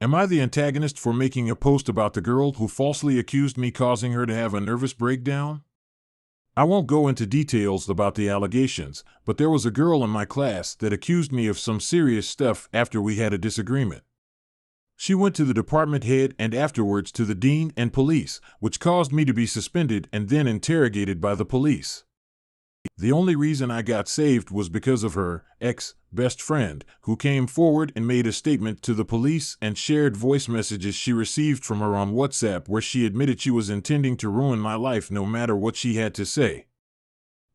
Am I the antagonist for making a post about the girl who falsely accused me, causing her to have a nervous breakdown? I won't go into details about the allegations, but there was a girl in my class that accused me of some serious stuff after we had a disagreement. She went to the department head and afterwards to the dean and police, which caused me to be suspended and then interrogated by the police. The only reason I got saved was because of her ex-best friend, who came forward and made a statement to the police and shared voice messages she received from her on WhatsApp where she admitted she was intending to ruin my life no matter what she had to say.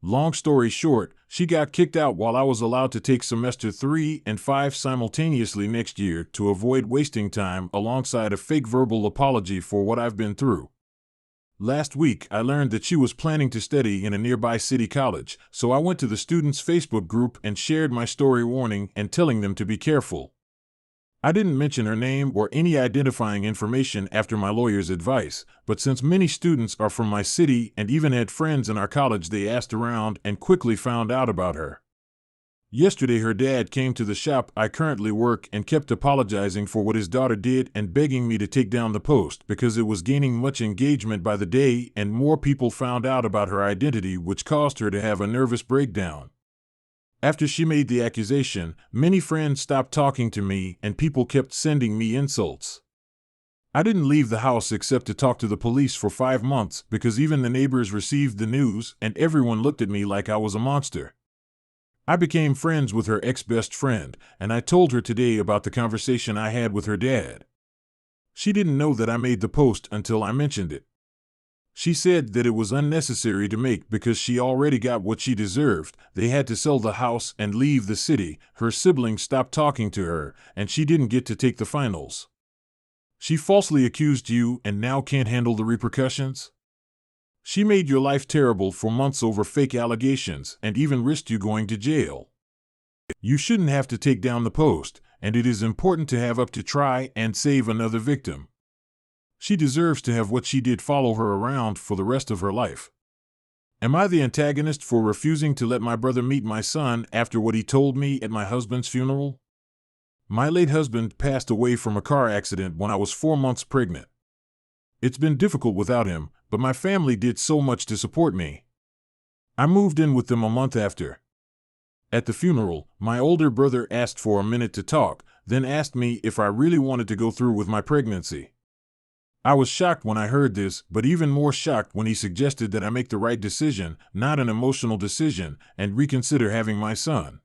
Long story short, she got kicked out while I was allowed to take semester 3 and 5 simultaneously next year to avoid wasting time alongside a fake verbal apology for what I've been through. Last week, I learned that she was planning to study in a nearby city college, so I went to the students' Facebook group and shared my story, warning and telling them to be careful. I didn't mention her name or any identifying information after my lawyer's advice, but since many students are from my city and even had friends in our college, they asked around and quickly found out about her. Yesterday, her dad came to the shop I currently work and kept apologizing for what his daughter did and begging me to take down the post because it was gaining much engagement by the day and more people found out about her identity, which caused her to have a nervous breakdown. After she made the accusation, many friends stopped talking to me and people kept sending me insults. I didn't leave the house except to talk to the police for 5 months because even the neighbors received the news and everyone looked at me like I was a monster. I became friends with her ex-best friend, and I told her today about the conversation I had with her dad. She didn't know that I made the post until I mentioned it. She said that it was unnecessary to make because she already got what she deserved. They had to sell the house and leave the city, her siblings stopped talking to her, and she didn't get to take the finals. She falsely accused you and now can't handle the repercussions? She made your life terrible for months over fake allegations and even risked you going to jail. You shouldn't have to take down the post, and it is important to have up to try and save another victim. She deserves to have what she did follow her around for the rest of her life. Am I the antagonist for refusing to let my brother meet my son after what he told me at my husband's funeral? My late husband passed away from a car accident when I was 4 months pregnant. It's been difficult without him, but my family did so much to support me. I moved in with them a month after. At the funeral, my older brother asked for a minute to talk, then asked me if I really wanted to go through with my pregnancy. I was shocked when I heard this, but even more shocked when he suggested that I make the right decision, not an emotional decision, and reconsider having my son.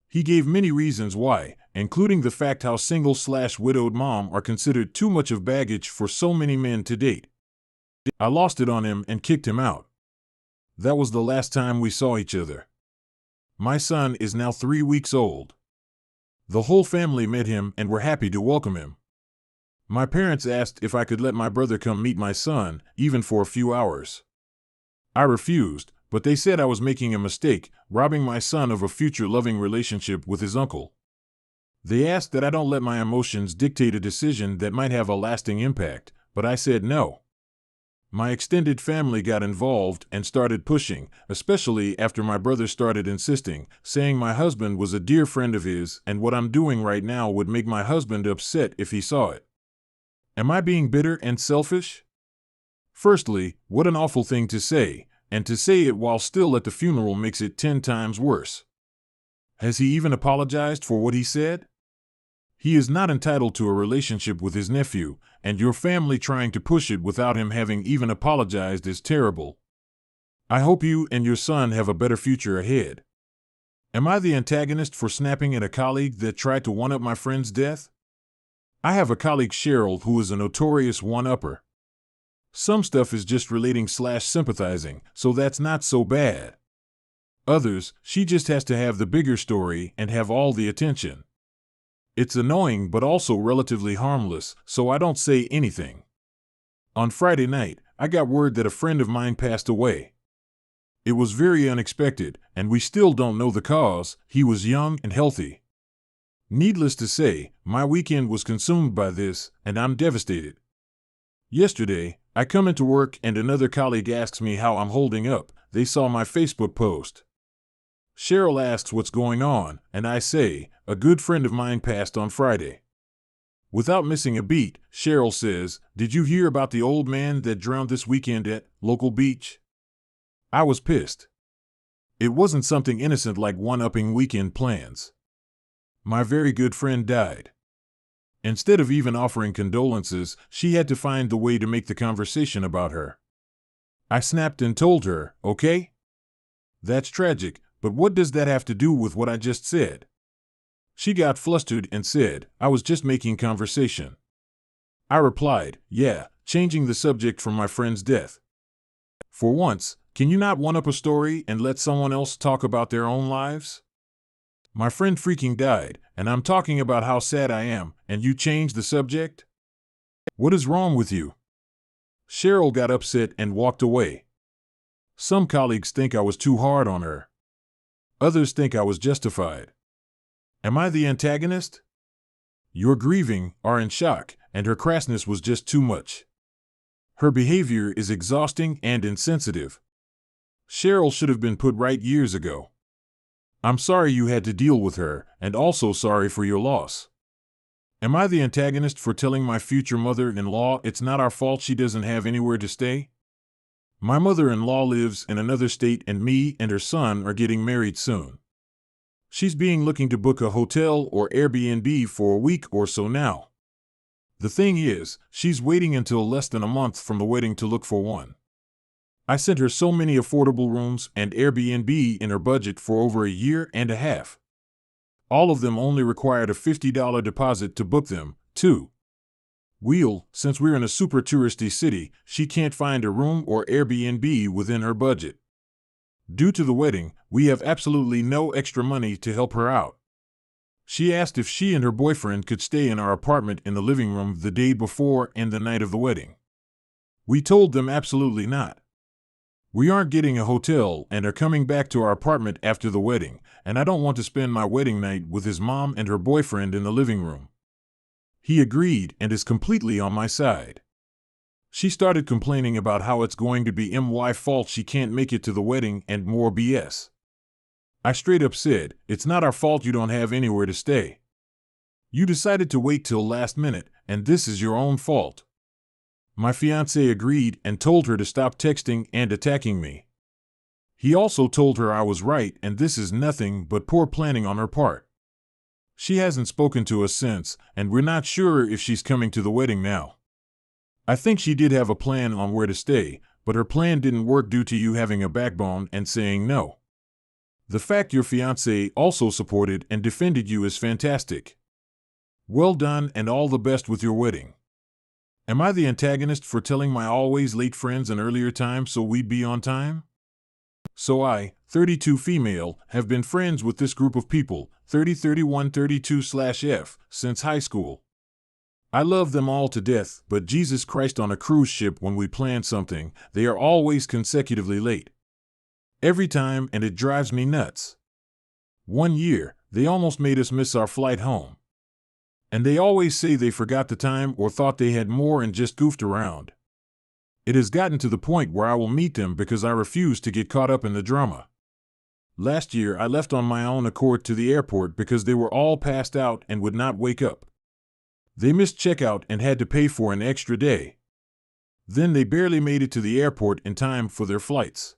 He gave many reasons why, including the fact how single/widowed mom are considered too much of baggage for so many men to date. I lost it on him and kicked him out. That was the last time we saw each other. My son is now 3 weeks old. The whole family met him and were happy to welcome him. My parents asked if I could let my brother come meet my son, even for a few hours. I refused, but they said I was making a mistake, robbing my son of a future loving relationship with his uncle. They asked that I don't let my emotions dictate a decision that might have a lasting impact, but I said no. My extended family got involved and started pushing, especially after my brother started insisting, saying my husband was a dear friend of his and what I'm doing right now would make my husband upset if he saw it. Am I being bitter and selfish? Firstly, what an awful thing to say, and to say it while still at the funeral makes it 10 times worse. Has he even apologized for what he said? He is not entitled to a relationship with his nephew, and your family trying to push it without him having even apologized is terrible. I hope you and your son have a better future ahead. Am I the antagonist for snapping at a colleague that tried to one-up my friend's death? I have a colleague, Cheryl, who is a notorious one-upper. Some stuff is just relating/sympathizing, so that's not so bad. Others, she just has to have the bigger story and have all the attention. It's annoying but also relatively harmless, so I don't say anything. On Friday night, I got word that a friend of mine passed away. It was very unexpected, and we still don't know the cause. He was young and healthy. Needless to say, my weekend was consumed by this, and I'm devastated. Yesterday, I come into work and another colleague asks me how I'm holding up. They saw my Facebook post. Cheryl asks what's going on, and I say, a good friend of mine passed on Friday. Without missing a beat, Cheryl says, "Did you hear about the old man that drowned this weekend at local beach?" I was pissed. It wasn't something innocent like one-upping weekend plans. My very good friend died. Instead of even offering condolences, she had to find the way to make the conversation about her. I snapped and told her, "Okay? That's tragic, but what does that have to do with what I just said?" She got flustered and said, "I was just making conversation." I replied, "Yeah, changing the subject from my friend's death. For once, can you not one up a story and let someone else talk about their own lives? My friend freaking died, and I'm talking about how sad I am, and you change the subject? What is wrong with you?" Cheryl got upset and walked away. Some colleagues think I was too hard on her. Others think I was justified. Am I the antagonist? You're grieving, are in shock, and her crassness was just too much. Her behavior is exhausting and insensitive. Cheryl should have been put right years ago. I'm sorry you had to deal with her, and also sorry for your loss. Am I the antagonist for telling my future mother-in-law it's not our fault she doesn't have anywhere to stay? My mother-in-law lives in another state and me and her son are getting married soon. She's looking to book a hotel or Airbnb for a week or so now. The thing is, she's waiting until less than a month from the wedding to look for one. I sent her so many affordable rooms and Airbnb in her budget for over a year and a half. All of them only required a $50 deposit to book them, too. Since we're in a super touristy city, she can't find a room or Airbnb within her budget. Due to the wedding, we have absolutely no extra money to help her out. She asked if she and her boyfriend could stay in our apartment in the living room the day before and the night of the wedding. We told them absolutely not. We aren't getting a hotel and are coming back to our apartment after the wedding, and I don't want to spend my wedding night with his mom and her boyfriend in the living room. He agreed and is completely on my side. She started complaining about how it's going to be my fault she can't make it to the wedding and more BS. I straight up said, "It's not our fault you don't have anywhere to stay. You decided to wait till last minute, and this is your own fault." My fiancé agreed and told her to stop texting and attacking me. He also told her I was right and this is nothing but poor planning on her part. She hasn't spoken to us since, and we're not sure if she's coming to the wedding now. I think she did have a plan on where to stay, but her plan didn't work due to you having a backbone and saying no. The fact your fiancé also supported and defended you is fantastic. Well done and all the best with your wedding. Am I the antagonist for telling my always late friends an earlier time so we'd be on time? So I, 32 female, have been friends with this group of people, 30, 31, 32/F, since high school. I love them all to death, but Jesus Christ, on a cruise ship when we plan something, they are always consecutively late. Every time, and it drives me nuts. One year, they almost made us miss our flight home. And they always say they forgot the time or thought they had more and just goofed around. It has gotten to the point where I will meet them because I refuse to get caught up in the drama. Last year I left on my own accord to the airport because they were all passed out and would not wake up. They missed checkout and had to pay for an extra day. Then they barely made it to the airport in time for their flights.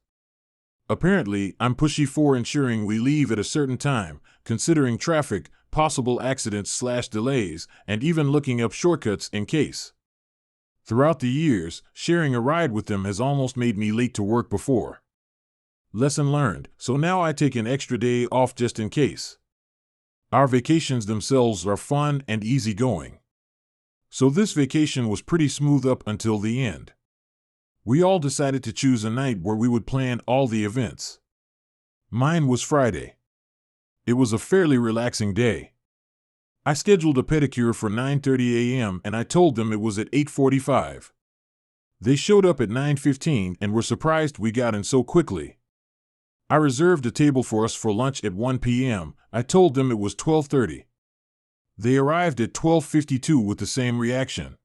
Apparently, I'm pushy for ensuring we leave at a certain time, considering traffic, possible accidents/delays, and even looking up shortcuts in case. Throughout the years, sharing a ride with them has almost made me late to work before. Lesson learned, so now I take an extra day off just in case. Our vacations themselves are fun and easygoing. So this vacation was pretty smooth up until the end. We all decided to choose a night where we would plan all the events. Mine was Friday. It was a fairly relaxing day. I scheduled a pedicure for 9:30 a.m. and I told them it was at 8:45. They showed up at 9:15 and were surprised we got in so quickly. I reserved a table for us for lunch at 1 p.m. I told them it was 12:30. They arrived at 12:52 with the same reaction.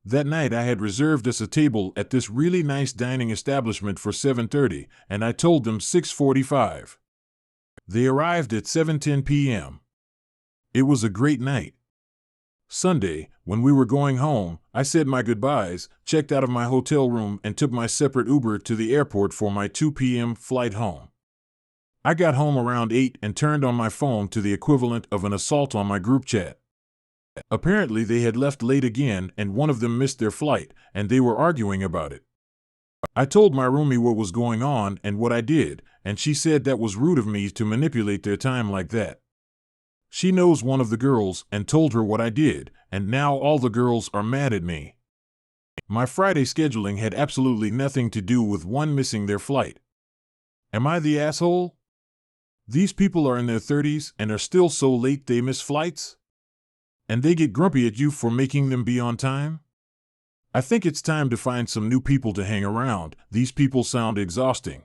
That night I had reserved us a table at this really nice dining establishment for 7:30, and I told them 6:45. They arrived at 7:10 p.m. It was a great night. Sunday, when we were going home, I said my goodbyes, checked out of my hotel room, and took my separate Uber to the airport for my 2 p.m. flight home. I got home around 8 and turned on my phone to the equivalent of an assault on my group chat. Apparently they had left late again and one of them missed their flight, and they were arguing about it. I told my roomie what was going on and what I did, and she said that was rude of me to manipulate their time like that. She knows one of the girls and told her what I did, and now all the girls are mad at me. My Friday scheduling had absolutely nothing to do with one missing their flight. Am I the asshole? These people are in their 30s and are still so late they miss flights? And they get grumpy at you for making them be on time? I think it's time to find some new people to hang around. These people sound exhausting.